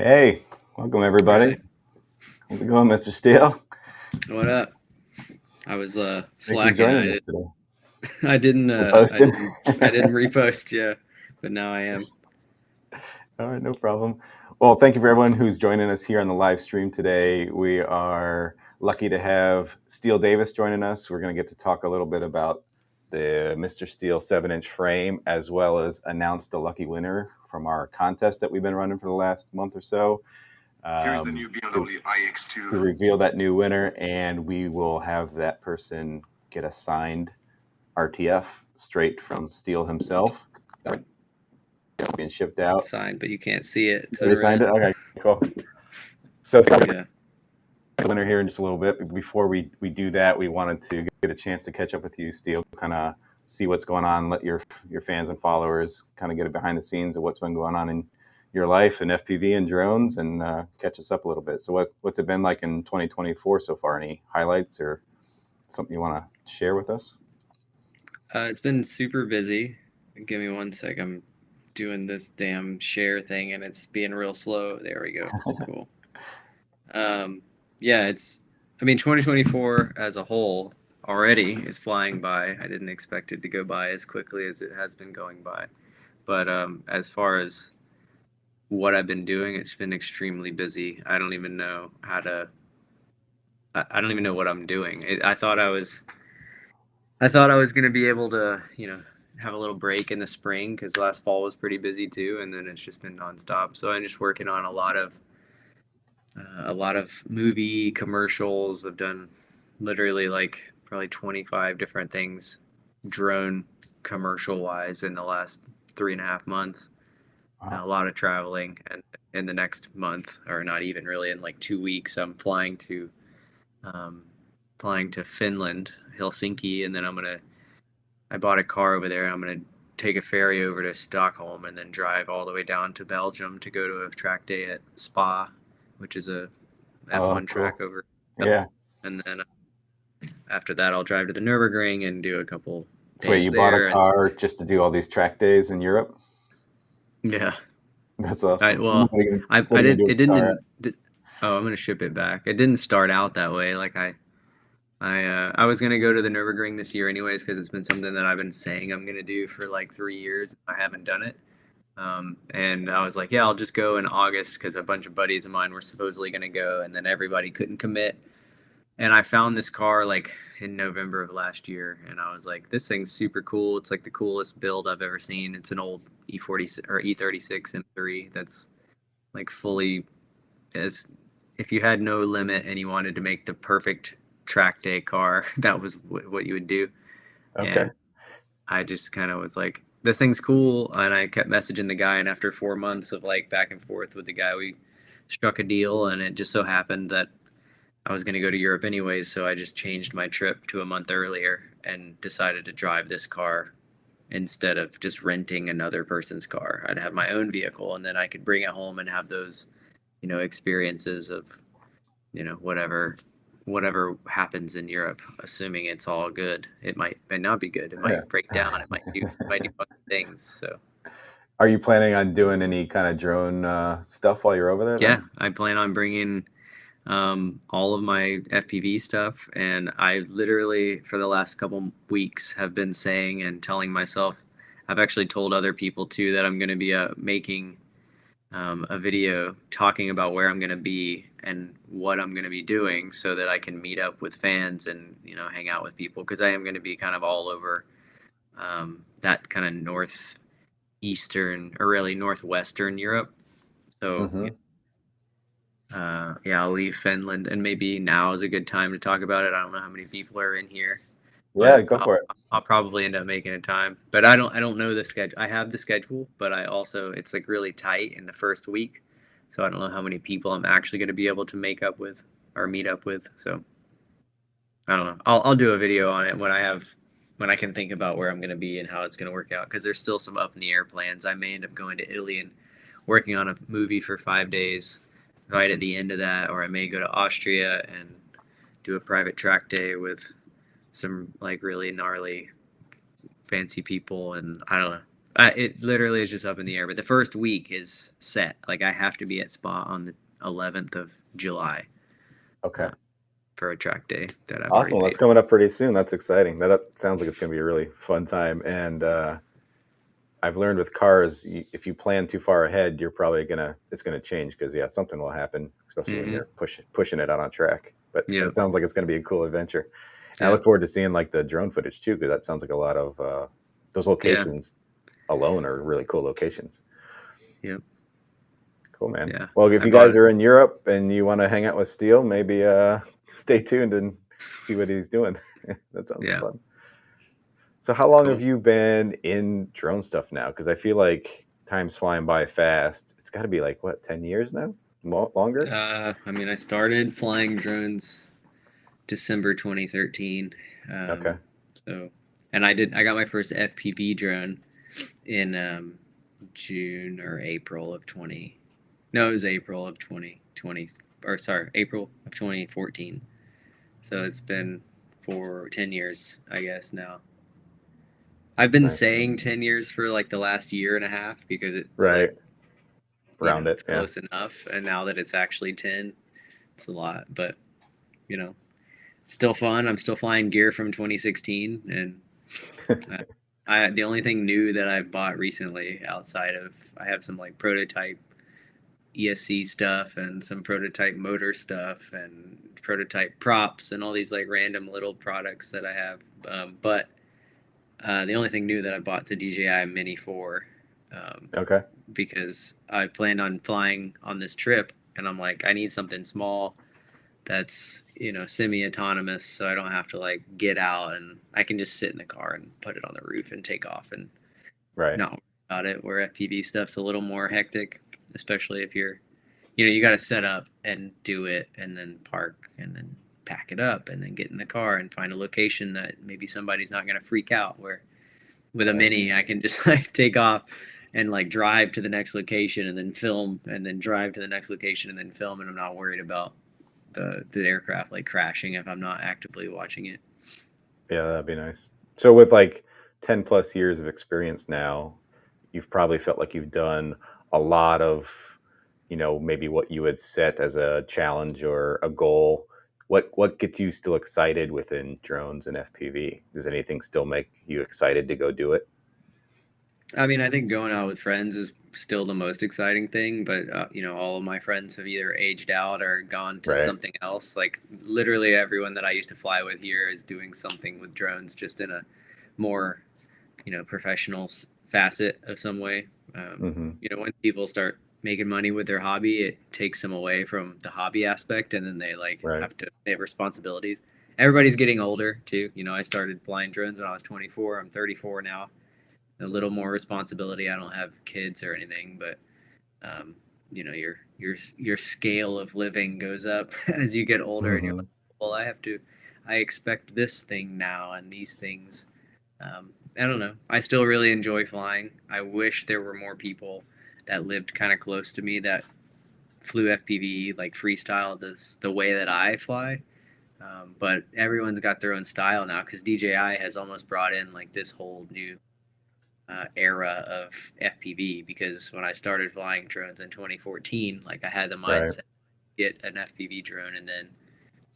Hey, welcome everybody. How's it going, Mr. Steele? What up? I was Thanks for slacking. joining us today. I didn't repost, yeah, but now I am. All right, no problem. Well, thank you for everyone who's joining us here on the live stream today. We are lucky to have Steele Davis joining us. We're going to get to talk a little bit about the Mr. Steele 7-inch frame, as well as announce the lucky winner from our contest that we've been running for the last month or so. Here's the new BMW iX2. To reveal that new winner, and we will have that person get a signed RTF straight from Steele himself. Being shipped out. Signed, but you can't see it. So they signed it? Okay, cool. So yeah. The winner here in just a little bit. Before we do that, we wanted to get a chance to catch up with you, Steele, kind of see what's going on, let your fans and followers kind of get a behind the scenes of what's been going on in your life and FPV and drones, and catch us up a little bit. So what's it been like in 2024 so far? Any highlights or something you want to share with us? It's been super busy. Give me one sec. I'm doing this damn share thing and it's being real slow. There we go. Cool. Yeah, 2024 as a whole already is flying by. I didn't expect it to go by as quickly as it has been going by. But as far as what I've been doing, it's been extremely busy. I don't even know how to. I don't even know what I'm doing. I thought I was going to be able to, have a little break in the spring because last fall was pretty busy too, and then it's just been nonstop. So I'm just working on a lot of movie commercials. I've done literally like probably 25 different things, drone commercial wise, in the last 3.5 months. Wow. A lot of traveling, and in the next month, or not even really, in like 2 weeks, I'm flying to Finland, Helsinki, and then I bought a car over there. I'm going to take a ferry over to Stockholm and then drive all the way down to Belgium to go to a track day at Spa, which is a F1 track over. Yeah. And then after that, I'll drive to the Nürburgring and do a couple days there. So wait, you bought a car just to do all these track days in Europe? Yeah. That's awesome. I'm going to ship it back. It didn't start out that way. Like I was going to go to the Nürburgring this year anyways, because it's been something that I've been saying I'm going to do for like 3 years. I haven't done it. And I was like, yeah, I'll just go in August, because a bunch of buddies of mine were supposedly going to go, and then everybody couldn't commit. And I found this car like in November of last year, and I was like, this thing's super cool. It's like the coolest build I've ever seen. It's an old E36 or E36 M3 that's like fully, as if you had no limit and you wanted to make the perfect track day car, that was what you would do. Okay. And I just kind of was like, this thing's cool. And I kept messaging the guy, and after 4 months of like back and forth with the guy, we struck a deal. And it just so happened that I was going to go to Europe anyways, so I just changed my trip to a month earlier and decided to drive this car instead of just renting another person's car. I'd have my own vehicle, and then I could bring it home and have those, experiences of, whatever happens in Europe, assuming it's all good. It might not be good. It might break down. It might do fun things. So, are you planning on doing any kind of drone stuff while you're over there? Yeah, I plan on bringing all of my FPV stuff, and I literally for the last couple weeks have been saying and telling myself, I've actually told other people too, that I'm going to be making a video talking about where I'm going to be and what I'm going to be doing, so that I can meet up with fans and hang out with people, because I am going to be kind of all over that kind of northeastern, or really northwestern Europe. So I'll leave Finland, and maybe now is a good time to talk about it. I don't know how many people are in here. Yeah, go for it. I'll probably end up making a time, but I don't know the schedule. I have the schedule, but it's like really tight in the first week, so I don't know how many people I'm actually going to be able to make up with or meet up with. So I don't know. I'll do a video on it when I can think about where I'm going to be and how it's going to work out, because there's still some up in the air plans. I may end up going to Italy and working on a movie for 5 days right at the end of that, or I may go to Austria and do a private track day with some like really gnarly fancy people, and I don't know. It literally is just up in the air. But the first week is set. Like I have to be at Spa on the 11th of July. Okay. For a track day that I've awesome. already That's coming up pretty soon. That's exciting. That sounds like it's going to be a really fun time. And I've learned with cars, if you plan too far ahead, you're probably it's gonna change because something will happen, especially when you're pushing it out on track. But it sounds like it's going to be a cool adventure. And I look forward to seeing like the drone footage too, because that sounds like a lot of those locations alone are really cool locations. Yep. Cool, man. Yeah. Well, if you guys are in Europe and you want to hang out with Steele, maybe stay tuned and see what he's doing. That sounds fun. So how long have you been in drone stuff now? Because I feel like time's flying by fast. It's got to be like, what, 10 years now? Longer? I mean, I started flying drones December 2013. Okay. So, and I got my first FPV drone in June or April of 20. No, it was April of 2020. Or sorry, April of 2014. So it's been for 10 years, I guess, now. I've been saying 10 years for like the last year and a half because it's right. Round it. It's close enough. And now that it's actually 10, it's a lot. But, it's still fun. I'm still flying gear from 2016. And the only thing new that I've bought recently outside of, I have some like prototype ESC stuff and some prototype motor stuff and prototype props and all these like random little products that I have. But the only thing new that I bought is a DJI Mini 4. Okay. Because I planned on flying on this trip, and I'm like, I need something small that's, semi-autonomous, so I don't have to like get out, and I can just sit in the car and put it on the roof and take off and not worry about it. Where FPV stuff's a little more hectic, especially if you're, you got to set up and do it, and then park, and then pack it up, and then get in the car and find a location that maybe somebody's not going to freak out. Where with a Mini, I can just like take off and like drive to the next location and then film, and then drive to the next location and then film, and I'm not worried about the aircraft like crashing if I'm not actively watching it. Yeah, that'd be nice. So with like 10 plus years of experience now, you've probably felt like you've done a lot of, maybe what you had set as a challenge or a goal. What gets you still excited within drones and FPV? Does anything still make you excited to go do it? I mean, I think going out with friends is still the most exciting thing, but all of my friends have either aged out or gone to something else. Like literally everyone that I used to fly with here is doing something with drones, just in a more, professional facet of some way. When people start making money with their hobby, it takes them away from the hobby aspect, and then they they have responsibilities. Everybody's getting older too. I started flying drones when I was 24. I'm 34 now. A little more responsibility. I don't have kids or anything, but your scale of living goes up as you get older, and you're like, well, I expect this thing now and these things. I don't know. I still really enjoy flying. I wish there were more people that lived kind of close to me that flew FPV, like freestyle the way that I fly. But everyone's got their own style now, because DJI has almost brought in like this whole new era of FPV, because when I started flying drones in 2014, like I had the mindset to get an FPV drone, and then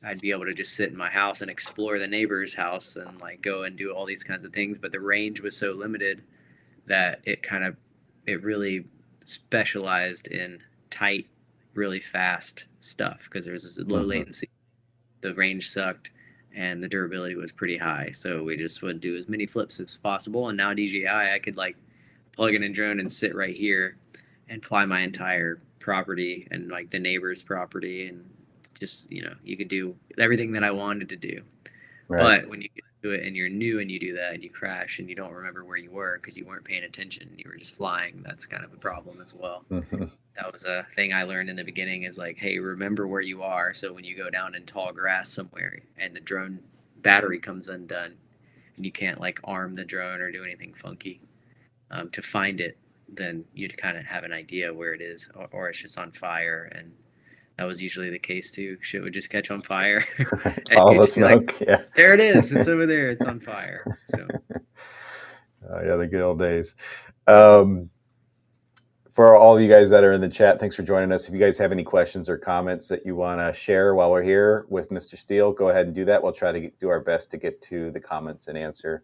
I'd be able to just sit in my house and explore the neighbor's house and like go and do all these kinds of things. But the range was so limited that it really specialized in tight, really fast stuff, because there was this low latency. The range sucked, and the durability was pretty high. So we just would do as many flips as possible. And now DJI, I could like plug in a drone and sit right here and fly my entire property and like the neighbor's property, and just, you could do everything that I wanted to do. But when you get to it and you're new and you do that and you crash and you don't remember where you were because you weren't paying attention, you were just flying, that's kind of a problem as well. That was a thing I learned in the beginning, is like, hey, remember where you are, so when you go down in tall grass somewhere and the drone battery comes undone and you can't like arm the drone or do anything funky to find it, then you'd kind of have an idea where it is, or it's just on fire. And that was usually the case too. Shit would just catch on fire. All the smoke. Like, there it is. It's over there. It's on fire. So Yeah, the good old days. For all you guys that are in the chat, thanks for joining us. If you guys have any questions or comments that you want to share while we're here with Mr. Steele, go ahead and do that. We'll try to do our best to get to the comments and answer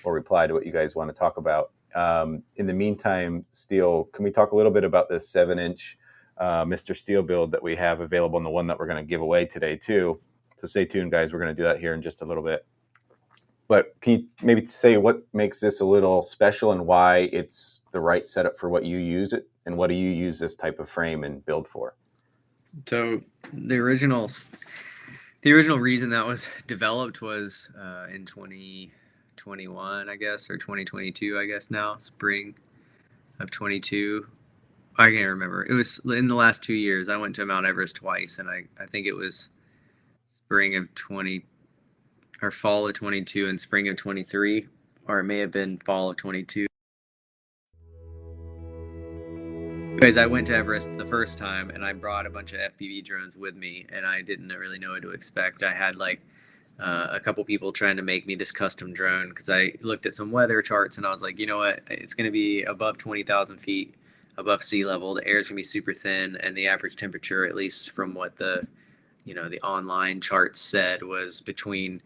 or reply to what you guys want to talk about. In the meantime, Steele, can we talk a little bit about this 7-inch Mr. Steele build that we have available and the one that we're going to give away today too? So stay tuned, guys. We're going to do that here in just a little bit. But can you maybe say what makes this a little special and why it's the right setup for what you use it, and what do you use this type of frame and build for? So the original reason that was developed was in 2021, I guess, or 2022, I guess now, spring of 22. I can't remember. It was in the last 2 years. I went to Mount Everest twice, and I think it was spring of 20 or fall of 22 and spring of 23, or it may have been fall of 22. Because I went to Everest the first time and I brought a bunch of FPV drones with me, and I didn't really know what to expect. I had like a couple people trying to make me this custom drone because I looked at some weather charts and I was like, you know what, it's going to be above 20,000 feet above sea level. The air is going to be super thin, and the average temperature, at least from what the online charts said, was between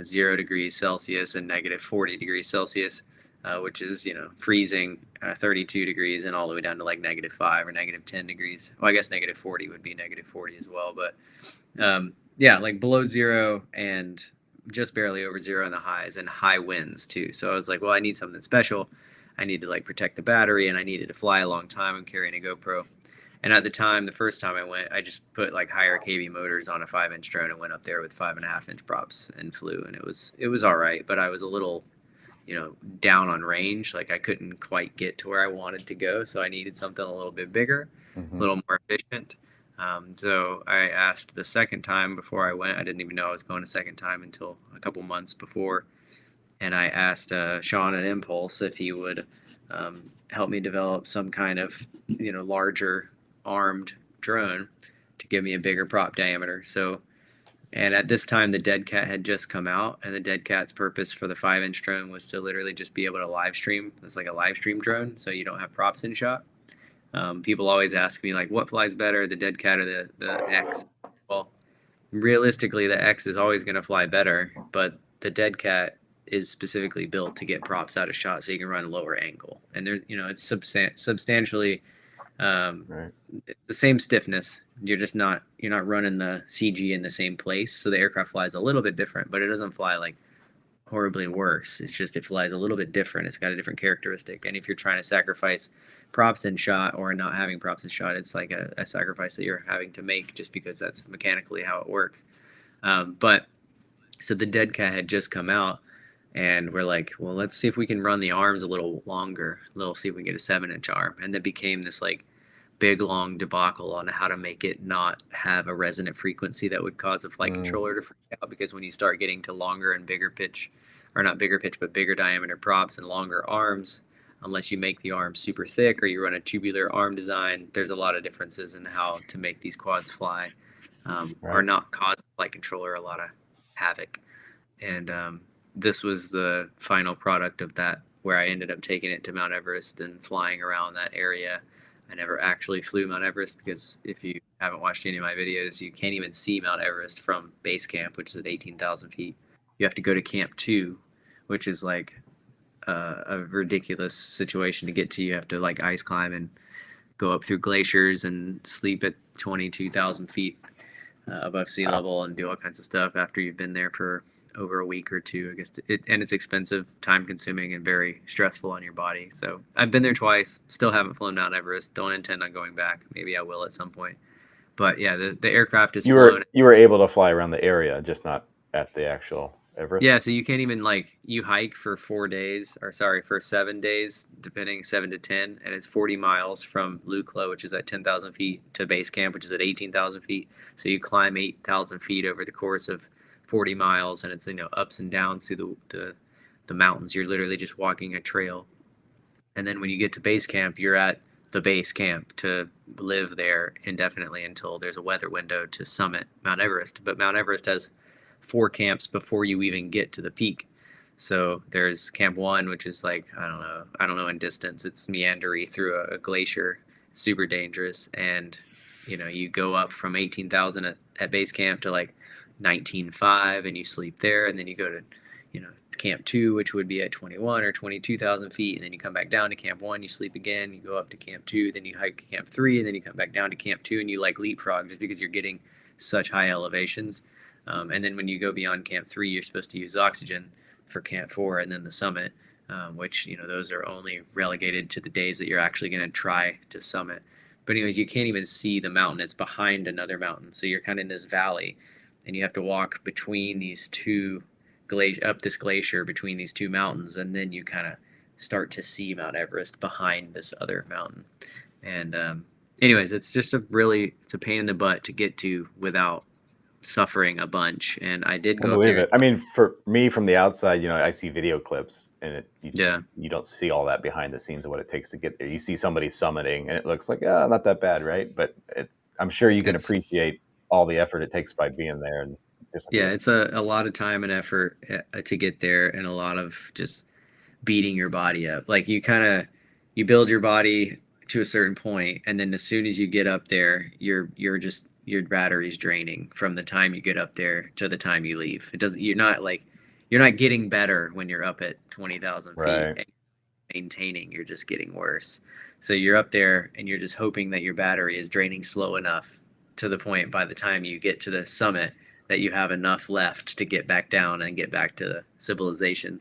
0 degrees Celsius and negative 40 degrees Celsius, which is, freezing 32 degrees and all the way down to like -5 or -10 degrees. Well, I guess -40 would be -40 as well. But yeah, like below zero and just barely over zero in the highs, and high winds too. So I was like, well, I need something special. I need to like protect the battery, and I needed to fly a long time. I'm carrying a GoPro. And at the time, the first time I went, I just put like higher KV motors on a 5-inch drone and went up there with 5.5-inch props and flew. And it was all right, but I was a little, down on range. Like I couldn't quite get to where I wanted to go. So I needed something a little bit bigger, a little more efficient. So I asked the second time before I went. I didn't even know I was going a second time until a couple months before. And I asked Sean at Impulse if he would help me develop some kind of, larger armed drone to give me a bigger prop diameter. So, and at this time the Dead Cat had just come out, and the Dead Cat's purpose for the 5-inch drone was to literally just be able to live stream. It's like a live stream drone, so you don't have props in shot. People always ask me like, what flies better, the Dead Cat or the X? Well, realistically, the X is always going to fly better, but the Dead Cat is specifically built to get props out of shot so you can run lower angle, and there, it's substantially right. The same stiffness. You're not running the CG in the same place, so the aircraft flies a little bit different, but it doesn't fly like horribly worse. It's just it flies a little bit different. It's got a different characteristic, and if you're trying to sacrifice props in shot or not having props in shot, it's like a sacrifice that you're having to make just because that's mechanically how it works. But so the Dead Cat had just come out, and we're like, well, let's see if we can run the arms a little longer. See if we can get a 7-inch arm. And it became this like big long debacle on how to make it not have a resonant frequency that would cause a flight controller to freak out, because when you start getting to longer and bigger pitch, or not bigger pitch but bigger diameter props and longer arms, unless you make the arm super thick or you run a tubular arm design, there's a lot of differences in how to make these quads fly, or not cause a flight controller a lot of havoc. And this was the final product of that, where I ended up taking it to Mount Everest and flying around that area. I never actually flew Mount Everest, because if you haven't watched any of my videos, you can't even see Mount Everest from base camp, which is at 18,000 feet. You have to go to Camp 2, which is like a ridiculous situation to get to. You have to like ice climb and go up through glaciers and sleep at 22,000 feet above sea level and do all kinds of stuff after you've been there for over a week or two, I guess. And it's expensive, time consuming, and very stressful on your body. So I've been there twice, still haven't flown Mount Everest, don't intend on going back. Maybe I will at some point. But yeah, the aircraft is flown. You were able to fly around the area, just not at the actual Everest? Yeah, so you can't even you hike for 4 days, or sorry, for 7 days, depending, 7 to 10, and it's 40 miles from Lukla, which is at 10,000 feet, to base camp, which is at 18,000 feet. So you climb 8,000 feet over the course of 40 miles, and it's ups and downs through the mountains. You're literally just walking a trail, and then when you get to base camp, you're at the base camp to live there indefinitely until there's a weather window to summit Mount Everest. But Mount Everest has 4 camps before you even get to the peak. So there's Camp 1, which is like, I don't know in distance. It's meandery through a glacier. It's super dangerous. And, you know, you go up from 18,000 at base camp to like 19.5 and you sleep there. And then you go to, you know, Camp 2, which would be at 21 or 22,000 feet. And then you come back down to Camp 1, you sleep again, you go up to Camp 2, then you hike Camp 3, and then you come back down to Camp 2 and you like leapfrog just because you're getting such high elevations. And then when you go beyond Camp 3, you're supposed to use oxygen for Camp 4 and then the summit, which, you know, those are only relegated to the days that you're actually going to try to summit. But anyways, you can't even see the mountain. It's behind another mountain. So you're kind of in this valley and you have to walk between these two up this glacier between these two mountains. And then you kind of start to see Mount Everest behind this other mountain. And anyways, it's just it's a pain in the butt to get to without suffering a bunch. And I did go up there. I mean, for me from the outside, you know, I see video clips and Yeah. you don't see all that behind the scenes of what it takes to get there. You see somebody summiting and it looks like, oh, not that bad, right? But I'm sure you can appreciate all the effort it takes by being there. And yeah, it's a lot of time and effort to get there, and a lot of just beating your body up. Like you build your body to a certain point, and then as soon as you get up there, your battery's draining from the time you get up there to the time you leave. You're not getting better when you're up at 20,000 feet. Right. And maintaining, you're just getting worse. So you're up there and you're just hoping that your battery is draining slow enough to the point by the time you get to the summit that you have enough left to get back down and get back to civilization.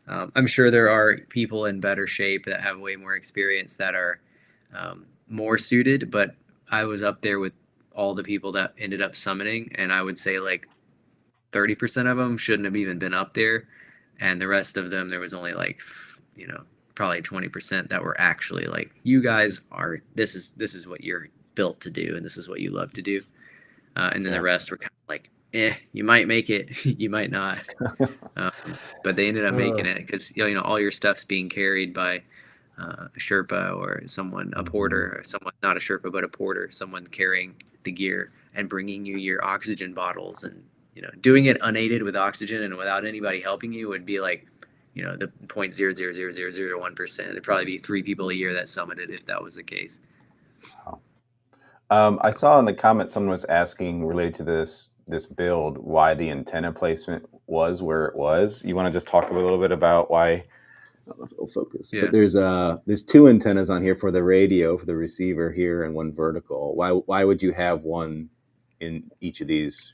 I'm sure there are people in better shape that have way more experience that are more suited, but I was up there with all the people that ended up summiting, and I would say like 30% of them shouldn't have even been up there, and the rest of them, there was only like, you know, probably 20% that were actually like, you guys are, this is what you're built to do, and this is what you love to do. And then the rest were kind of like, you might make it, you might not. But they ended up making it because, you know, all your stuff's being carried by a Sherpa or someone, a porter, or someone, not a Sherpa, but a porter, someone carrying the gear and bringing you your oxygen bottles. And, you know, doing it unaided with oxygen and without anybody helping you would be like, you know, the 0.0000001%. There'd probably be 3 people a year that summited if that was the case. I saw in the comments someone was asking related to this build why the antenna placement was where it was. You want to just talk a little bit about why? I don't know if it'll focus. Yeah. But there's 2 antennas on here for the radio, for the receiver here, and 1 vertical. Why would you have 1 in each of these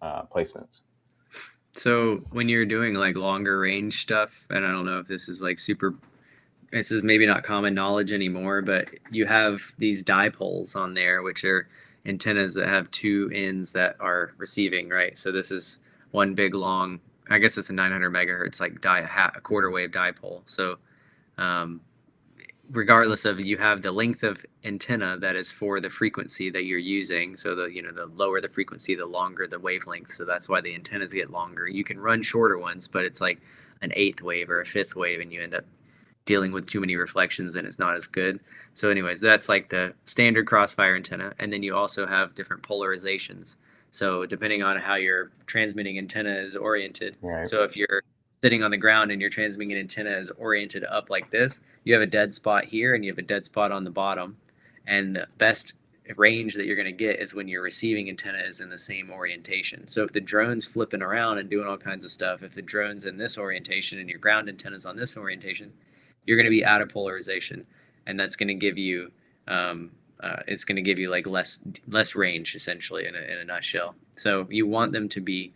placements? So when you're doing like longer range stuff, and I don't know if this is like this is maybe not common knowledge anymore, but you have these dipoles on there, which are antennas that have 2 ends that are receiving, right? So this is one big long, I guess it's a 900 megahertz, like a quarter wave dipole. So regardless of, you have the length of antenna that is for the frequency that you're using. So the lower the frequency, the longer the wavelength. So that's why the antennas get longer. You can run shorter ones, but it's like an 8th wave or a 5th wave, and you end up dealing with too many reflections and it's not as good. So anyways, that's like the standard Crossfire antenna. And then you also have different polarizations. So depending on how your transmitting antenna is oriented. Right. So if you're sitting on the ground and your transmitting antenna is oriented up like this, you have a dead spot here and you have a dead spot on the bottom. And the best range that you're going to get is when your receiving antenna is in the same orientation. So if the drone's flipping around and doing all kinds of stuff, if the drone's in this orientation and your ground antenna's on this orientation, you're going to be out of polarization, and that's going to give you it's going to give you like less range, essentially, in a nutshell. So you want them to be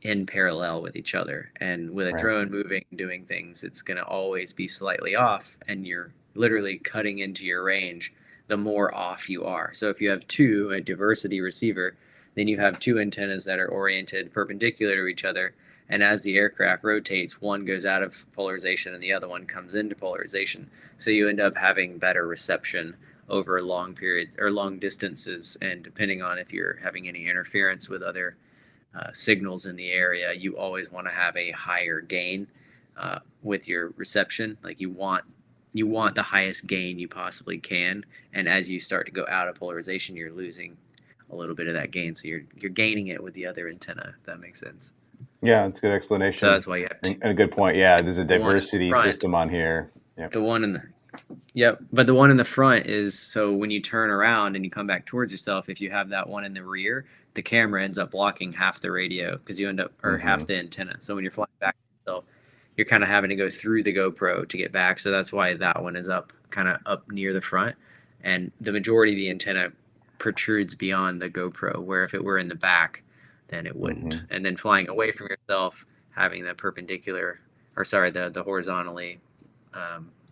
in parallel with each other, and with a drone moving, doing things, it's going to always be slightly off, and you're literally cutting into your range the more off you are. So if you have a diversity receiver, then you have 2 antennas that are oriented perpendicular to each other. And as the aircraft rotates, one goes out of polarization and the other one comes into polarization. So you end up having better reception over long periods or long distances. And depending on if you're having any interference with other signals in the area, you always want to have a higher gain with your reception. Like you want the highest gain you possibly can. And as you start to go out of polarization, you're losing a little bit of that gain. So you're gaining it with the other antenna, if that makes sense. Yeah, that's a good explanation. So that's why you have and a good point. Yeah, there's a diversity front. system on here. Yep. The one in the Yep, but the one in the front is so when you turn around and you come back towards yourself, if you have that one in the rear, the camera ends up blocking half the radio because you end up or half the antenna. So when you're flying back yourself, you're kind of having to go through the GoPro to get back. So that's why that one is up kind of up near the front, and the majority of the antenna protrudes beyond the GoPro, where if it were in the back, then it wouldn't. And then flying away from yourself, having the perpendicular, or sorry, the horizontally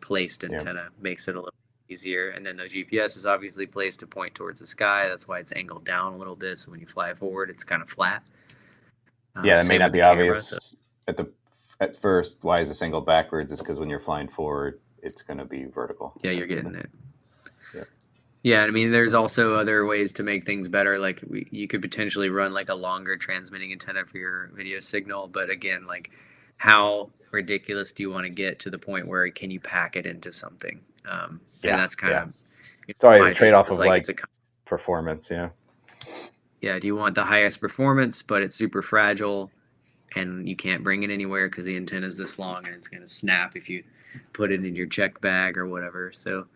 placed antenna makes it a little easier. And then the GPS is obviously placed to point towards the sky. That's why it's angled down a little bit. So when you fly forward, it's kind of flat. Yeah, that may not be obvious at first. Why is this angled backwards? Is because when you're flying forward, it's going to be vertical. Yeah, you're getting it. Yeah, I mean, there's also other ways to make things better. Like you could potentially run like a longer transmitting antenna for your video signal. But again, like how ridiculous do you want to get to the point where can you pack it into something? And that's kind of it's always a trade-off of like performance. Yeah. Do you want the highest performance, but it's super fragile and you can't bring it anywhere because the antenna is this long and it's going to snap if you put it in your check bag or whatever. So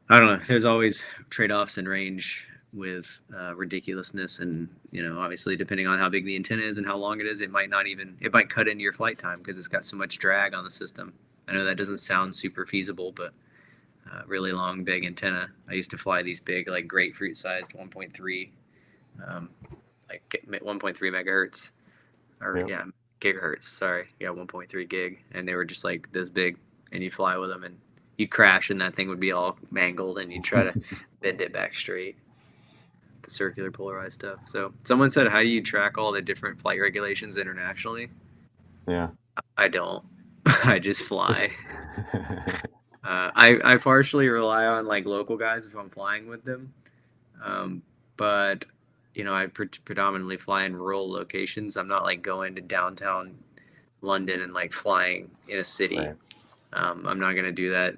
I don't know. There's always trade-offs in range with ridiculousness, and obviously depending on how big the antenna is and how long it is, it might cut into your flight time because it's got so much drag on the system. I know that doesn't sound super feasible, but really long, big antenna. I used to fly these big, like grapefruit-sized 1.3, like 1.3 megahertz, or gigahertz. Sorry, 1.3 gig, and they were just like this big, and you fly with them and you crash and that thing would be all mangled and you try to bend it back straight. The circular polarized stuff. So someone said, how do you track all the different flight regulations internationally? Yeah. I don't. I just fly. I partially rely on like local guys if I'm flying with them. But I predominantly fly in rural locations. I'm not like going to downtown London and like flying in a city. Right. I'm not going to do that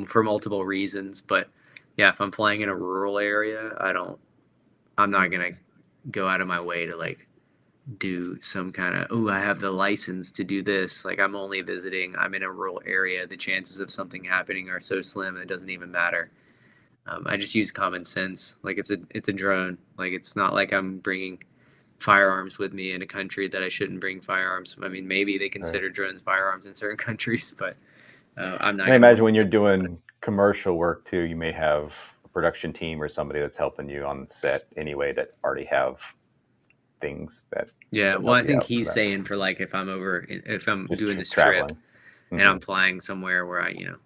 for multiple reasons, but yeah, if I'm flying in a rural area, I'm not going to go out of my way to like do some kind of, I have the license to do this. Like I'm only visiting, I'm in a rural area. The chances of something happening are so slim, it doesn't even matter. I just use common sense. Like it's a drone. Like it's not like I'm bringing firearms with me in a country that I shouldn't bring firearms. I mean, maybe they consider drones firearms in certain countries, but I'm not. I imagine when you're doing commercial work too, you may have a production team or somebody that's helping you on set anyway that already have things that. Yeah, well, I think he's saying for like if I'm just doing this trip and I'm flying somewhere where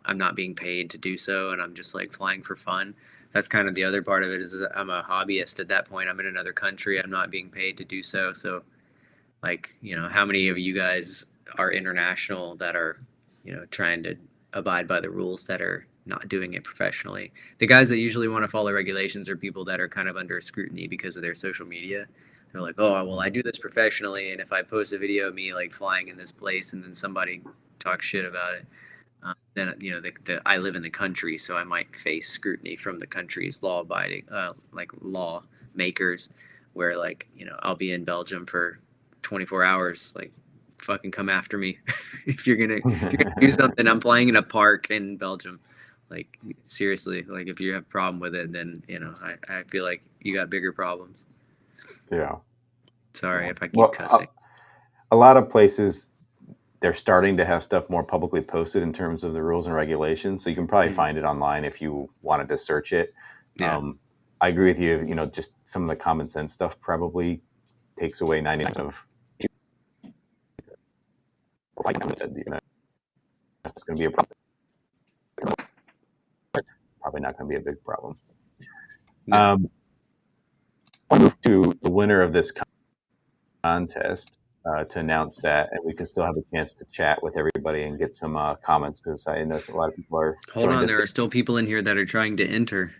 I'm not being paid to do so and I'm just like flying for fun. That's kind of the other part of it is I'm a hobbyist at that point. I'm in another country. I'm not being paid to do so. So like, how many of you guys are international that are, trying to abide by the rules that are not doing it professionally? The guys that usually want to follow regulations are people that are kind of under scrutiny because of their social media. They're like, oh, well, I do this professionally. And if I post a video of me like flying in this place and then somebody talks shit about it, then, I live in the country, so I might face scrutiny from the country's law-abiding, law makers, where like, I'll be in Belgium for 24 hours, like, fucking come after me if you're gonna do something. I'm flying in a park in Belgium, like seriously. Like if you have a problem with it, then I feel like you got bigger problems. Yeah. Sorry if I keep cussing. A lot of places they're starting to have stuff more publicly posted in terms of the rules and regulations, so you can probably find it online if you wanted to search it. Yeah. I agree with you. Just some of the common sense stuff probably takes away 99% of. It's going to be a problem. Probably not going to be a big problem. I'll move to the winner of this contest to announce that, and we can still have a chance to chat with everybody and get some comments because I know a lot of people are. Hold on, there are still people in here that are trying to enter.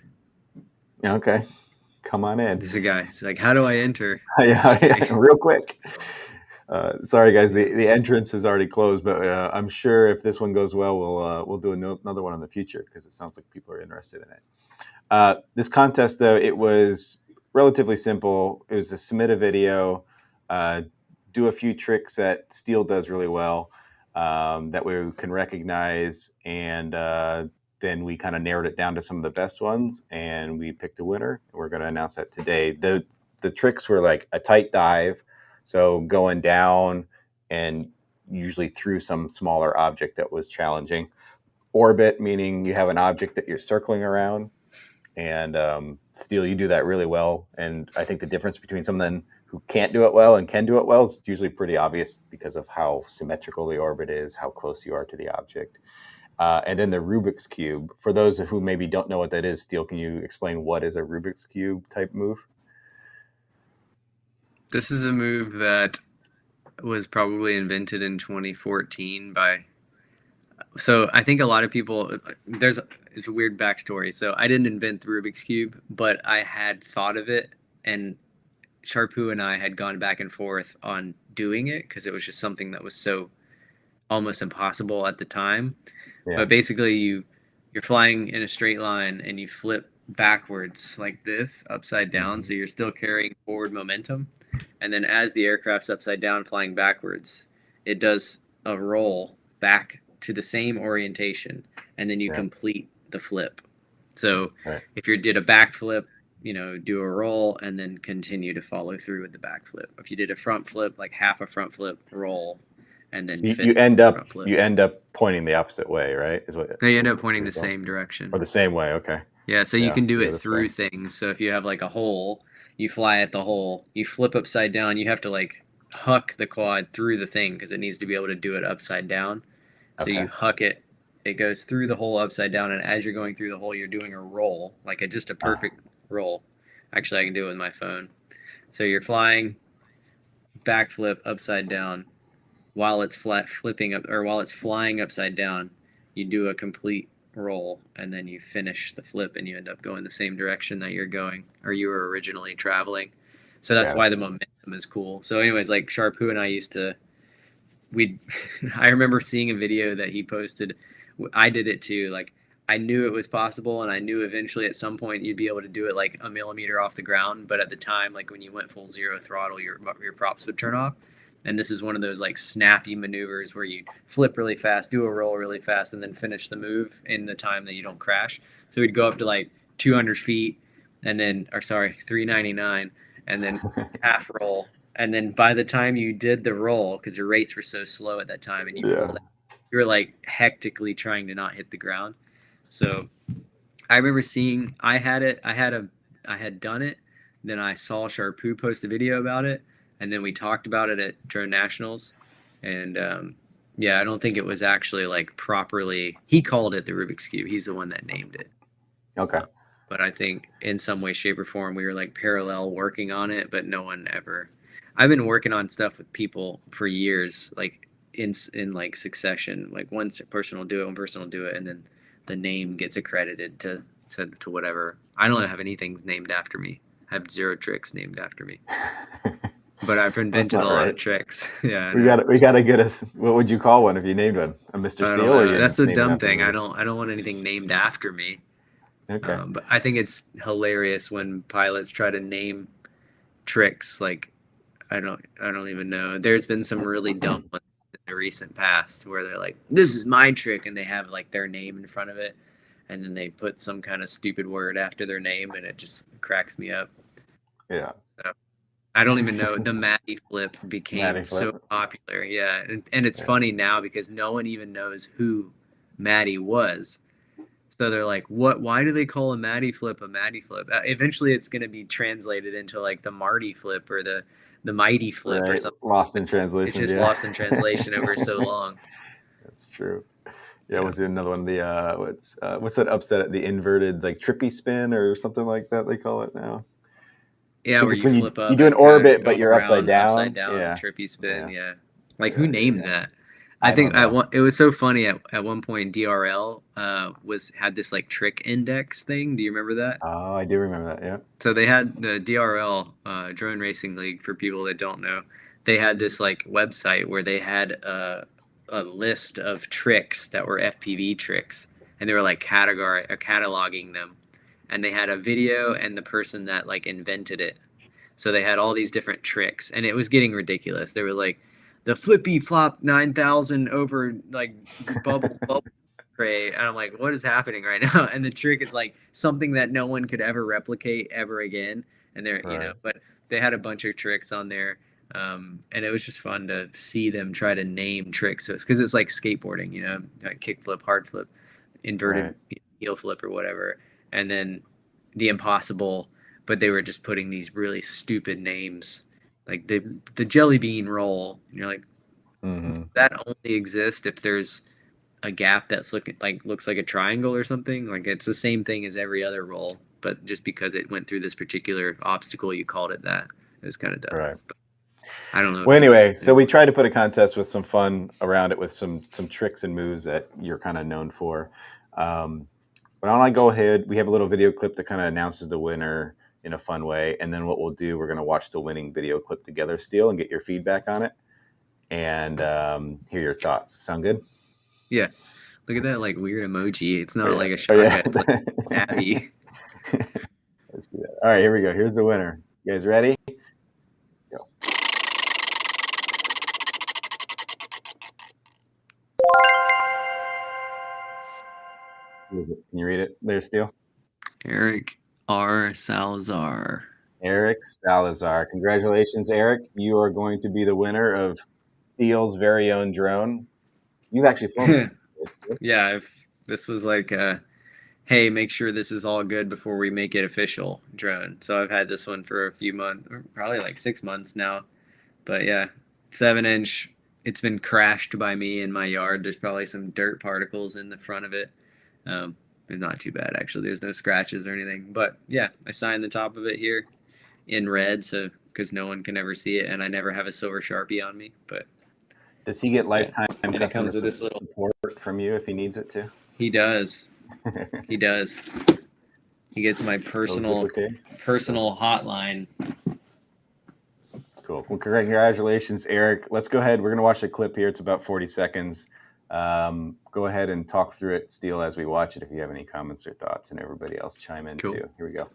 Okay, come on in. There's a guy. It's like, how do I enter? yeah, real quick. Sorry, guys, the entrance is already closed, but I'm sure if this one goes well, we'll do another one in the future because it sounds like people are interested in it. This contest, though, it was relatively simple. It was to submit a video, do a few tricks that Steele does really well that we can recognize, and then we kind of narrowed it down to some of the best ones, and we picked a winner. We're going to announce that today. The tricks were like a tight dive, so going down and usually through some smaller object that was challenging. Orbit, meaning you have an object that you're circling around. And Steele, you do that really well. And I think the difference between someone who can't do it well and can do it well is usually pretty obvious because of how symmetrical the orbit is, how close you are to the object. And then the Rubik's Cube. For those who maybe don't know what that is, Steele, can you explain what is a Rubik's Cube type move? This is a move that was probably invented in 2014 by... So I think a lot of people... It's a weird backstory. So I didn't invent the Rubik's Cube, but I had thought of it, and Sharpoo and I had gone back and forth on doing it because it was just something that was so almost impossible at the time. Yeah. But basically you're flying in a straight line and you flip backwards like this, upside down, so you're still carrying forward momentum. And then as the aircraft's upside down flying backwards, it does a roll back to the same orientation, and then you complete the flip. So if you did a backflip, do a roll and then continue to follow through with the backflip. If you did a front flip, like half a front flip, roll, and then so you end up pointing the opposite way, right? No, you end up pointing the same direction. Or the same way, okay. Yeah, so you can do it through things. So if you have like a hole, you fly at the hole, you flip upside down, you have to like huck the quad through the thing because it needs to be able to do it upside down. So you huck it, it goes through the hole upside down, and as you're going through the hole, you're doing a roll, like just a perfect roll. Actually, I can do it with my phone. So you're flying backflip upside down while it's flipping up, or while it's flying upside down, you do a complete roll, and then you finish the flip, and you end up going the same direction that you're going, or you were originally traveling. So that's why the momentum is cool. So anyways, like Sharpoo and I used to, I remember seeing a video that he posted. I did it too. Like I knew it was possible, and I knew eventually at some point you'd be able to do it like a millimeter off the ground. But at the time, like when you went full zero throttle, your props would turn off. And this is one of those like snappy maneuvers where you flip really fast, do a roll really fast, and then finish the move in the time that you don't crash. So we'd go up to like 200 feet, and then, 399, and then half roll. And then by the time you did the roll, because your rates were so slow at that time, and you were like hectically trying to not hit the ground. So I remember seeing, I had done it. Then I saw Sharpoo post a video about it, and then we talked about it at Drone Nationals. And I don't think it was actually like properly. He called it the Rubik's Cube. He's the one that named it. Okay. But I think in some way, shape, or form, we were like parallel working on it, but no one ever. I've been working on stuff with people for years, like in like succession. Like one person will do it, one person will do it, and then the name gets accredited to whatever. I don't have anything named after me. I have 0 tricks named after me. But I've invented a lot of tricks. Yeah. We gotta get us. What would you call one if you named one? A Mr. Steele? Or that's a dumb thing. I don't want anything named after me. Okay. But I think it's hilarious when pilots try to name tricks. Like I don't even know. There's been some really dumb ones in the recent past where they're like, "This is my trick," and they have like their name in front of it, and then they put some kind of stupid word after their name, and it just cracks me up. Yeah. So, I don't even know. The Maddie flip became so popular. Yeah. And it's funny now because no one even knows who Maddie was. So they're like, why do they call a Maddie flip a Maddie flip? Eventually it's going to be translated into like the Marty flip or the Mighty flip or something. Lost in translation. It's just lost in translation over so long. That's true. Yeah, was it another one? The what's that upset? The inverted like trippy spin or something like that they call it now. Yeah, where you flip up. You do an orbit, but you're upside down. Yeah. Trippy spin. Yeah. Like who named that? I think it was so funny at one point. DRL had this like trick index thing. Do you remember that? Oh, I do remember that. Yeah. So they had the DRL Drone Racing League. For people that don't know, they had this like website where they had a list of tricks that were FPV tricks, and they were like cataloging them. And they had a video and the person that like invented it. So they had all these different tricks, and it was getting ridiculous. They were like, the flippy flop 9,000 over like bubble tray, and I'm like, what is happening right now? And the trick is like something that no one could ever replicate ever again. And they're you know, but they had a bunch of tricks on there, and it was just fun to see them try to name tricks. So it's because it's like skateboarding, you know, like kick flip, hard flip, inverted heel flip or whatever, and then the impossible. But they were just putting these really stupid names, like the jelly bean roll. And you're like, that only exists if there's a gap that's looks like a triangle or something. Like it's the same thing as every other roll, but just because it went through this particular obstacle, you called it that. It was kind of dumb. Right. But I don't know. Well, anyway, so we tried to put a contest with some fun around it with some tricks and moves that you're kind of known for. But why don't I go ahead? We have a little video clip that kind of announces the winner in a fun way, and then what we'll do, we're going to watch the winning video clip together, Steele, and get your feedback on it and hear your thoughts. Sound good? Yeah. Look at that like weird emoji. It's not like a shotgun. It's like Abby. Let's do that. All right, here we go. Here's the winner. You guys ready? Go. Can you read it there, Steele? Eric R. Salazar. Eric Salazar. Congratulations, Eric. You are going to be the winner of Steele's very own drone. You've actually flown it. Yeah, this was like hey, make sure this is all good before we make it official drone. So I've had this one for a few months, probably like 6 months now. But yeah, 7-inch. It's been crashed by me in my yard. There's probably some dirt particles in the front of it. It's not too bad, actually. There's no scratches or anything. But yeah, I signed the top of it here in red, so because no one can ever see it, and I never have a silver Sharpie on me. But does he get lifetime customer support from you if he needs it to? He does. He does. He gets my personal hotline. Cool. Well, congratulations, Eric. Let's go ahead. We're going to watch the clip here. It's about 40 seconds. Go ahead and talk through it, Steele, as we watch it, if you have any comments or thoughts, and everybody else chime in too. Here we go.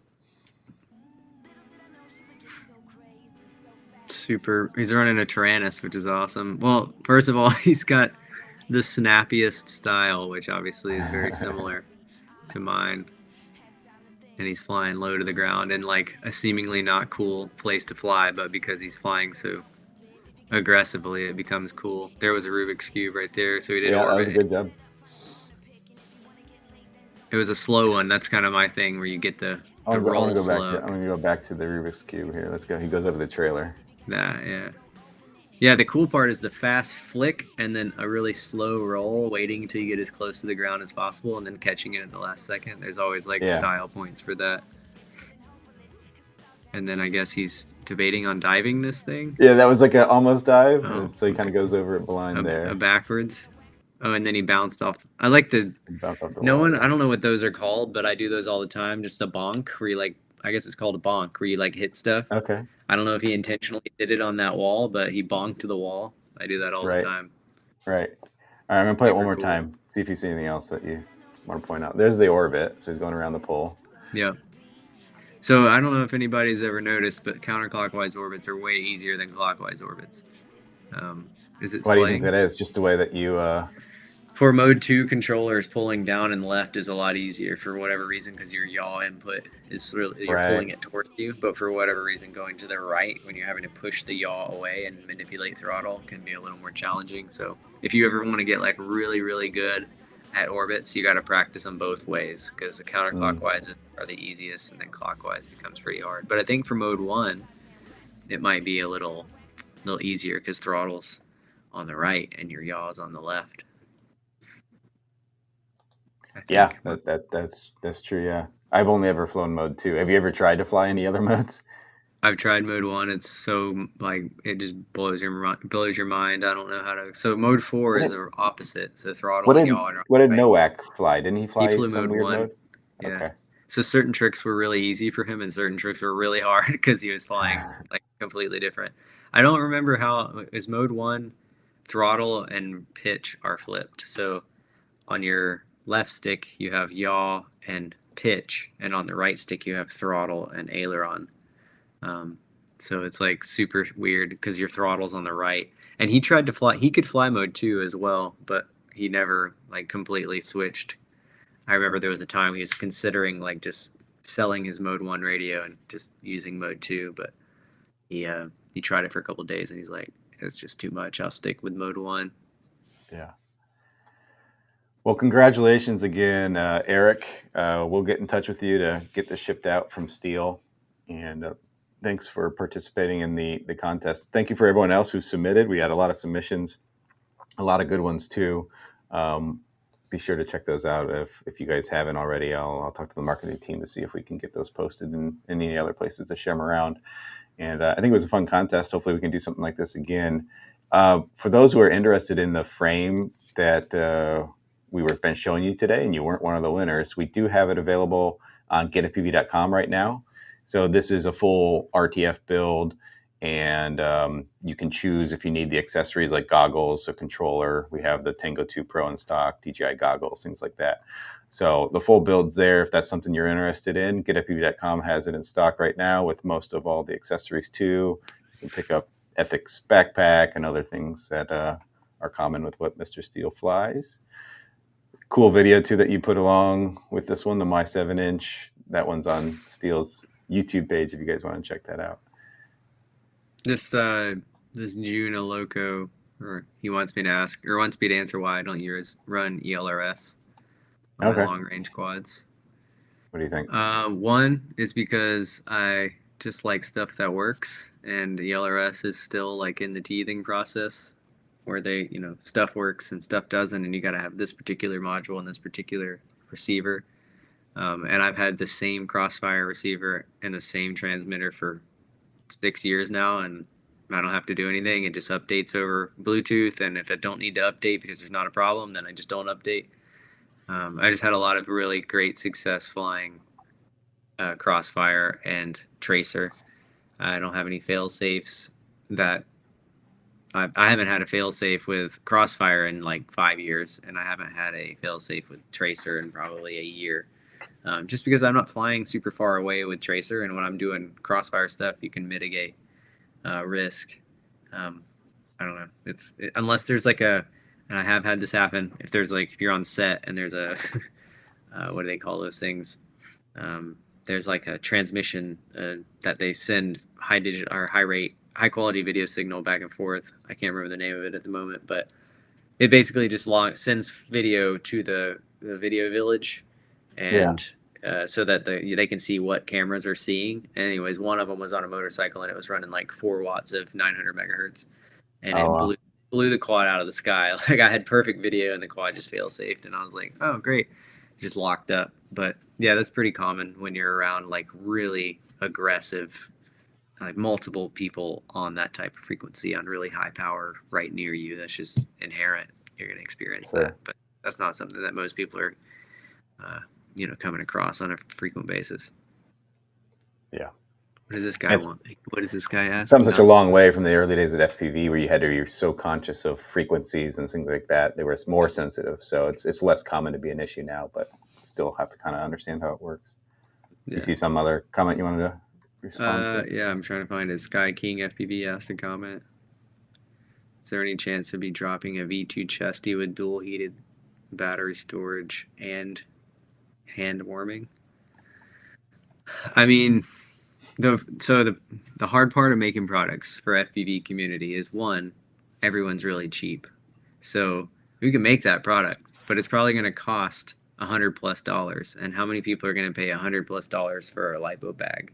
Super. He's running a Tyrannus, which is awesome. Well, first of all, he's got the snappiest style, which obviously is very similar to mine. And he's flying low to the ground in like a seemingly not cool place to fly, but because he's flying so aggressively, it becomes cool. There was a Rubik's Cube right there, so he did orbit. That was a good job. It was a slow one. That's kind of my thing, where you get the roll slow. I'm going to go back to the Rubik's Cube here. Let's go. He goes over the trailer. Yeah, the cool part is the fast flick and then a really slow roll, waiting until you get as close to the ground as possible and then catching it at the last second. There's always like style points for that. And then I guess he's debating on diving this thing. Yeah, that was like an almost dive. Oh. So he kind of goes over it blind there. Backwards. Oh, and then he bounced off. I like the wall. I don't know what those are called, but I do those all the time. Just a bonk where you like, I guess it's called a bonk, where you like hit stuff. Okay. I don't know if he intentionally did it on that wall, but he bonked to the wall. I do that all the time. Right. All right, I'm going to play it one more time. See if you see anything else that you want to point out. There's the orbit. So he's going around the pole. Yeah. So I don't know if anybody's ever noticed, but counterclockwise orbits are way easier than clockwise orbits. Why do you think that is? Just the way that you... For Mode 2 controllers, pulling down and left is a lot easier for whatever reason, because your yaw input is really, you're pulling it towards you. But for whatever reason, going to the right when you're having to push the yaw away and manipulate throttle can be a little more challenging. So if you ever want to get like really, really good at orbits, you got to practice them both ways, because the counterclockwise are the easiest, and then clockwise becomes pretty hard. But I think for Mode 1, it might be a little easier because throttle's on the right and your yaw's on the left. Yeah, that's true. Yeah, I've only ever flown Mode 2. Have you ever tried to fly any other modes? I've tried Mode 1. It's so like it just blows your mind. I don't know how to. So Mode 4 is the opposite. So throttle and yaw. What did Nowak fly? Didn't he fly? He flew some Mode weird 1. Mode? Yeah. Okay. So certain tricks were really easy for him, and certain tricks were really hard because he was flying like completely different. I don't remember how is Mode 1. Throttle and pitch are flipped. So on your left stick you have yaw and pitch, and on the right stick you have throttle and aileron. So it's like super weird because your throttle's on the right. And he tried to fly. He could fly mode 2 as well, but he never like completely switched. I remember there was a time he was considering like just selling his mode 1 radio and just using mode 2, but he tried it for a couple of days and he's like, it's just too much. I'll stick with mode 1. Yeah. Well, congratulations again, Eric. We'll get in touch with you to get this shipped out from Steele. And thanks for participating in the contest. Thank you for everyone else who submitted. We had a lot of submissions, a lot of good ones too. Be sure to check those out if you guys haven't already. I'll talk to the marketing team to see if we can get those posted in any other places to share them around. And I think it was a fun contest. Hopefully we can do something like this again. For those who are interested in the frame that we were been showing you today and you weren't one of the winners, we do have it available on getfpv.com right now. So this is a full RTF build, and you can choose if you need the accessories like goggles, a controller. We have the Tango 2 Pro in stock, DJI goggles, things like that. So the full build's there if that's something you're interested in. GetFPV.com has it in stock right now with most of all the accessories too. You can pick up FX backpack and other things that are common with what Mr. Steele flies. Cool video too that you put along with this one, the My 7-inch. That one's on Steele's YouTube page if you guys want to check that out. This Juno Loco, or he wants me to answer why I don't run ELRS on my long range quads. What do you think? One is because I just like stuff that works, and the ELRS is still like in the teething process where they, stuff works and stuff doesn't, and you got to have this particular module and this particular receiver. And I've had the same Crossfire receiver and the same transmitter for 6 years now, and I don't have to do anything. It just updates over Bluetooth, and if I don't need to update because there's not a problem, then I just don't update. I just had a lot of really great success flying Crossfire and Tracer. I don't have any fail-safes that I haven't had a fail-safe with Crossfire in like 5 years, and I haven't had a fail-safe with Tracer in probably a year. Just because I'm not flying super far away with Tracer, and when I'm doing Crossfire stuff, you can mitigate risk. I don't know. Unless there's like and I have had this happen. If you're on set and there's a what do they call those things? There's like a transmission that they send high quality video signal back and forth. I can't remember the name of it at the moment, but it basically just sends video to the video village, and so that they can see what cameras are seeing. Anyways, one of them was on a motorcycle and it was running like 4 watts of 900 megahertz, and it blew the quad out of the sky. Like I had perfect video and the quad just fail-safed, and I was like, oh great, just locked up. But yeah, that's pretty common when you're around like really aggressive, like multiple people on that type of frequency on really high power right near you. That's just inherent. You're going to experience that, but that's not something that most people are coming across on a frequent basis. Yeah. What does this guy want? What does this guy ask? Come such a long way from the early days at FPV where you're so conscious of frequencies and things like that. They were more sensitive. So it's less common to be an issue now, but still have to kind of understand how it works. Yeah. You see some other comment you wanted to respond to? Yeah, I'm trying to find it. Sky King FPV asked a comment. Is there any chance of me dropping a V2 Chesty with dual heated battery storage and hand warming? I mean, the hard part of making products for FPV community is, one, everyone's really cheap. So we can make that product, but it's probably going to cost $100+. And how many people are going to pay $100+ for a lipo bag?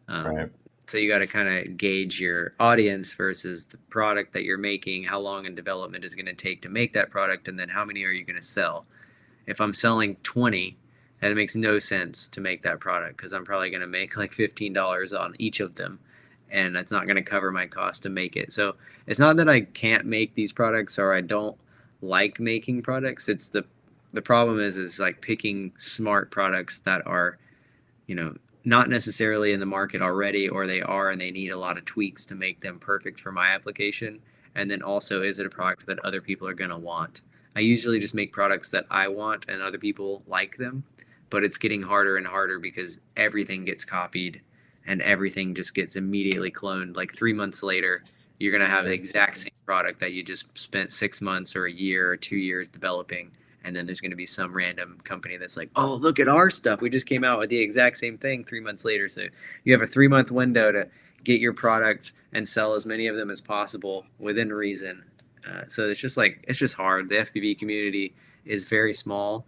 Right. So you got to kind of gauge your audience versus the product that you're making, how long in development is going to take to make that product, and then how many are you going to sell? If I'm selling 20, that makes no sense to make that product because I'm probably going to make like $15 on each of them, and that's not going to cover my cost to make it. So it's not that I can't make these products or I don't like making products. It's the problem is like picking smart products that are, not necessarily in the market already, or they are and they need a lot of tweaks to make them perfect for my application. And then also, is it a product that other people are going to want? I usually just make products that I want and other people like them, but it's getting harder and harder because everything gets copied and everything just gets immediately cloned. Like 3 months later, you're going to have the exact same product that you just spent 6 months or a year or 2 years developing. And then there's going to be some random company that's like, oh, look at our stuff. We just came out with the exact same thing 3 months later. So you have a 3-month window to get your product and sell as many of them as possible within reason. So it's just hard. The FPV community is very small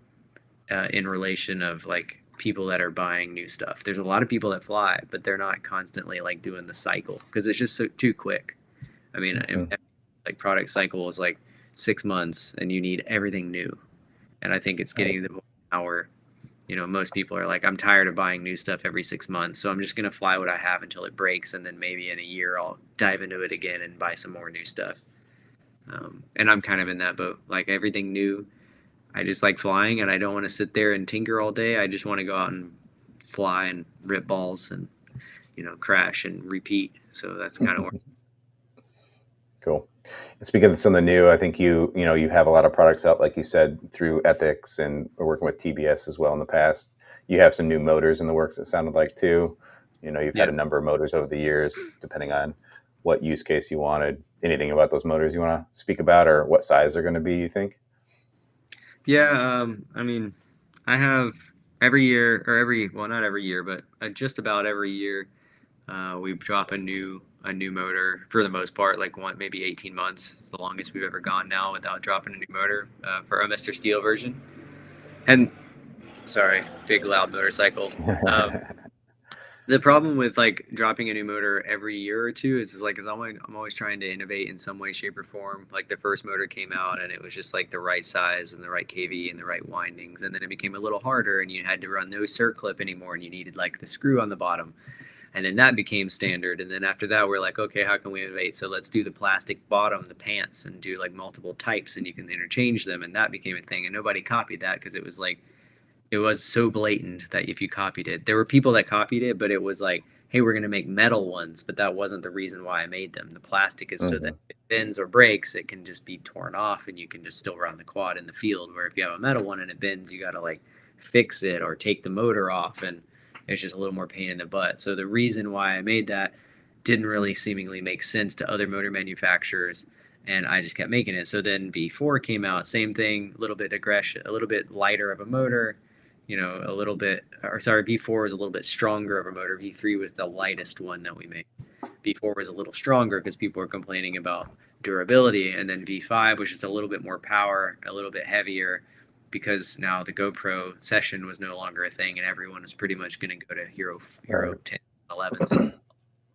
in relation of like people that are buying new stuff. There's a lot of people that fly, but they're not constantly like doing the cycle because it's just too quick. I mean, like product cycle is like 6 months and you need everything new. And I think it's getting to the point now where, you know, most people are like, I'm tired of buying new stuff every 6 months. So I'm just going to fly what I have until it breaks. And then maybe in a year, I'll dive into it again and buy some more new stuff. And I'm kind of in that boat. Like everything new, I just like flying and I don't want to sit there and tinker all day. I just want to go out and fly and rip balls and, you know, crash and repeat. So that's kind of where. Cool. And speaking of something new, I think you have a lot of products out, like you said, through Ethics and working with TBS as well in the past. You have some new motors in the works, it sounded like, too. You know, you've had a number of motors over the years, depending on what use case you wanted. Anything about those motors you want to speak about, or what size they're going to be, you think? Yeah, I mean, I have every year, or well, not every year, but just about every year, we drop a new motor for the most part, like maybe 18 months. It's the longest we've ever gone now without dropping a new motor for a Mr. Steele version. And sorry, big loud motorcycle. The problem with like dropping a new motor every year or two is like, I'm always trying to innovate in some way, shape, or form. Like the first motor came out and it was just like the right size and the right KV and the right windings, and then it became a little harder and you had to run no circlip anymore and you needed like the screw on the bottom. And then that became standard. And then after that, we're like, okay, how can we innovate? So let's do the plastic bottom, the pants, and do like multiple types and you can interchange them. And that became a thing. And nobody copied that because it was like, it was so blatant that if you copied it, there were people that copied it, but it was like, hey, we're going to make metal ones. But that wasn't the reason why I made them. The plastic is so that if it bends or breaks, it can just be torn off and you can just still run the quad in the field. Where if you have a metal one and it bends, you got to like fix it or take the motor off. And it's just a little more pain in the butt. So the reason why I made that didn't really seemingly make sense to other motor manufacturers, and I just kept making it. So then V4 came out, same thing, a little bit aggression, a little bit lighter of a motor, you know, V4 was a little bit stronger of a motor. V3 was the lightest one that we made. V4 was a little stronger because people were complaining about durability, and then V5 was just a little bit more power, a little bit heavier, because now the GoPro session was no longer a thing and everyone was pretty much going to go to Hero 10, 11. So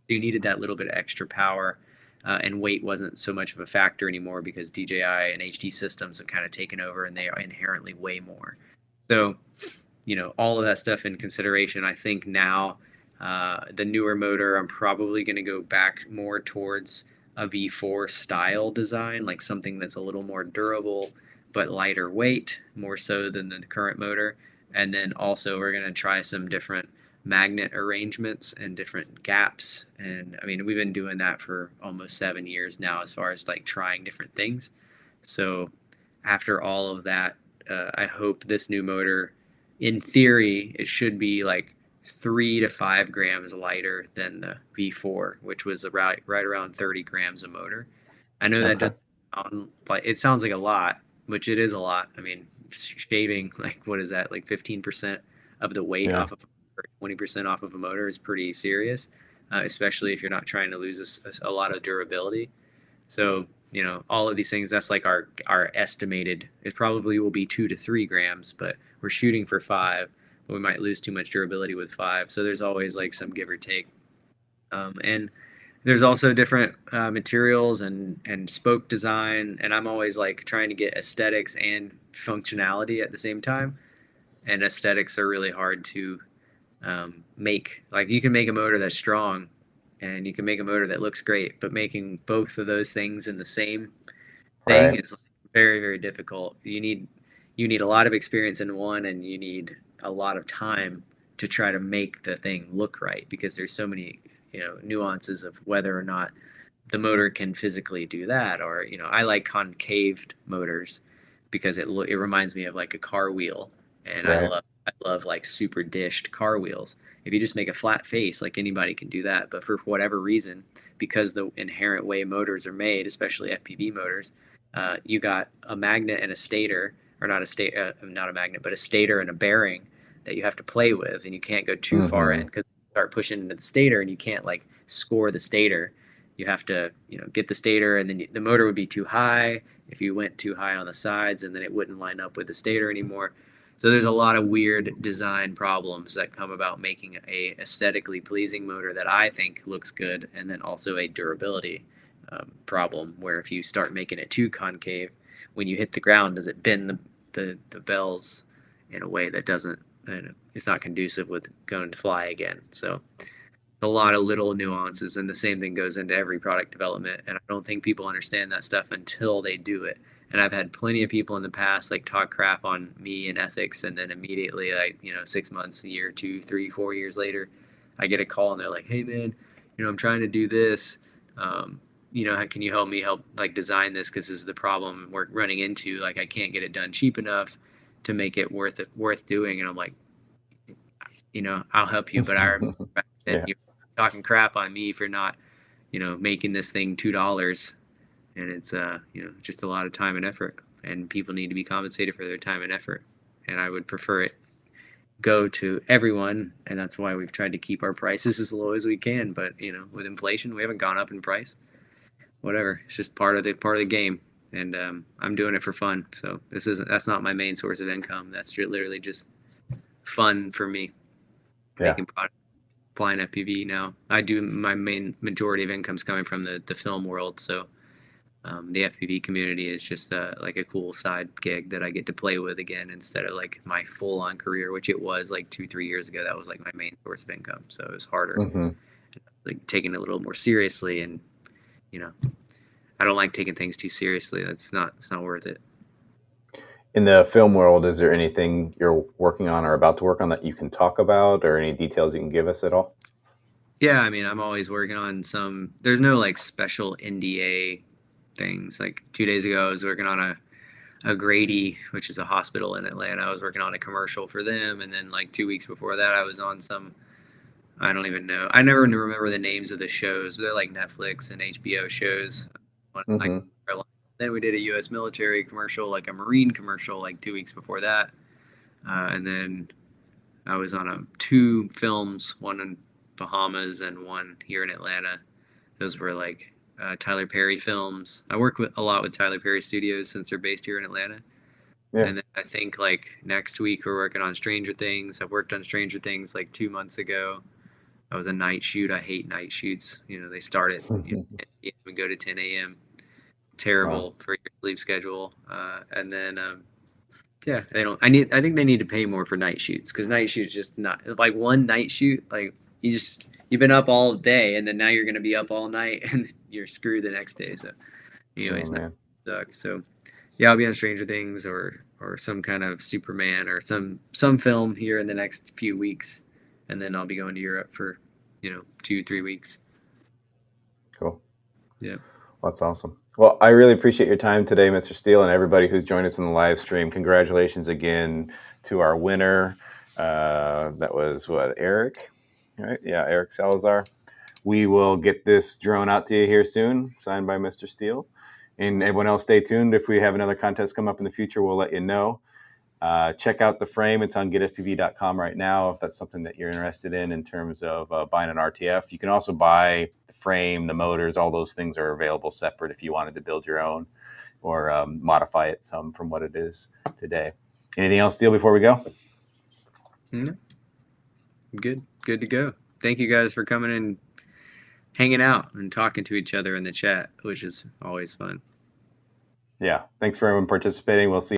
you needed that little bit of extra power, and weight wasn't so much of a factor anymore because DJI and HD systems have kind of taken over and they inherently weigh more. So, you know, all of that stuff in consideration, I think now the newer motor, I'm probably going to go back more towards a V4 style design, like something that's a little more durable, but lighter weight, more so than the current motor. And then also we're going to try some different magnet arrangements and different gaps. And I mean, we've been doing that for almost 7 years now, as far as like trying different things. So after all of that, I hope this new motor, in theory, it should be like 3 to 5 grams lighter than the V4, which was right around 30 grams a motor. I know that doesn't sound like, it sounds like a lot, which it is a lot. I mean, shaving, like, what is that, like 15% of the weight off of, or 20% off of a motor is pretty serious, especially if you're not trying to lose a lot of durability. So, you know, all of these things, that's like our estimated, it probably will be 2 to 3 grams, but we're shooting for 5, but we might lose too much durability with 5. So there's always like some give or take. And there's also different materials and spoke design, and I'm always like trying to get aesthetics and functionality at the same time. And aesthetics are really hard to make. Like you can make a motor that's strong, and you can make a motor that looks great, but making both of those things in the same thing is very, very difficult. You need a lot of experience in one, and you need a lot of time to try to make the thing look right, because there's so many, you know, nuances of whether or not the motor can physically do that. Or, you know, I like concaved motors because it reminds me of like a car wheel, and I love I love like super dished car wheels. If you just make a flat face, like anybody can do that. But for whatever reason, because the inherent way motors are made, especially FPV motors, you got a magnet and a stator, or not a not a magnet, but a stator and a bearing that you have to play with, and you can't go too far in because you start pushing into the stator, and you can't like score the stator. You have to, get the stator, and then the motor would be too high if you went too high on the sides, and then it wouldn't line up with the stator anymore. So there's a lot of weird design problems that come about making a aesthetically pleasing motor that I think looks good, and then also a durability problem where if you start making it too concave, when you hit the ground, does it bend the bells in a way that doesn't, it's not conducive with going to fly again. So a lot of little nuances, and the same thing goes into every product development, and I don't think people understand that stuff until they do it. And I've had plenty of people in the past like talk crap on me and ethics, and then immediately, like 6 months, a year, 2, 3, 4 years later, I get a call and they're like, hey man, I'm trying to do this, how can you help me like design this, because this is the problem we're running into, like I can't get it done cheap enough to make it worth doing. And I'm like, I'll help you, but I remember that you're talking crap on me for not making this thing $2, and it's just a lot of time and effort, and people need to be compensated for their time and effort, and I would prefer it go to everyone, and that's why we've tried to keep our prices as low as we can. But with inflation, we haven't gone up in price. Whatever, it's just part of the game, and I'm doing it for fun. So that's not my main source of income. That's literally just fun for me. Making products, flying FPV now. I do, my main majority of income's coming from the film world. So the FPV community is just like a cool side gig that I get to play with again, instead of like my full-on career, which it was like 2-3 years ago. That was like my main source of income. So it was harder, like taking it a little more seriously, and I don't like taking things too seriously. It's not worth it. In the film world, is there anything you're working on or about to work on that you can talk about, or any details you can give us at all? Yeah, I mean, I'm always working on there's no like special NDA things. Like 2 days ago, I was working on a Grady, which is a hospital in Atlanta. I was working on a commercial for them. And then like 2 weeks before that, I was on I don't even know. I never remember the names of the shows. They're like Netflix and HBO shows. Then we did a U.S. military commercial, like a Marine commercial, like 2 weeks before that. And then I was on 2 films, one in Bahamas and one here in Atlanta. Those were like Tyler Perry films. I work a lot with Tyler Perry Studios since they're based here in Atlanta. Yeah. And then I think like next week we're working on Stranger Things. I worked on Stranger Things like 2 months ago. I was a night shoot. I hate night shoots. They start at 10 p.m. and go to 10 a.m. Terrible for your sleep schedule. And then I think they need to pay more for night shoots, because night shoots just not like one night shoot. Like you've been up all day, and then now you're going to be up all night, and you're screwed the next day. So anyways, that sucks. So yeah, I'll be on Stranger Things or some kind of Superman or some film here in the next few weeks, and then I'll be going to Europe for 2-3 weeks. Cool. Yeah. Well, that's awesome. Well, I really appreciate your time today, Mr. Steele, and everybody who's joined us in the live stream. Congratulations again to our winner. That was Eric, right? Yeah, Eric Salazar. We will get this drone out to you here soon, signed by Mr. Steele. And everyone else, stay tuned. If we have another contest come up in the future, we'll let you know. Check out the frame. It's on GetFPV.com right now if that's something that you're interested in terms of buying an RTF. You can also buy the frame, the motors, all those things are available separate if you wanted to build your own or modify it some from what it is today. Anything else, Steele, before we go? No. Good to go. Thank you guys for coming and hanging out and talking to each other in the chat, which is always fun. Yeah. Thanks for everyone participating. We'll see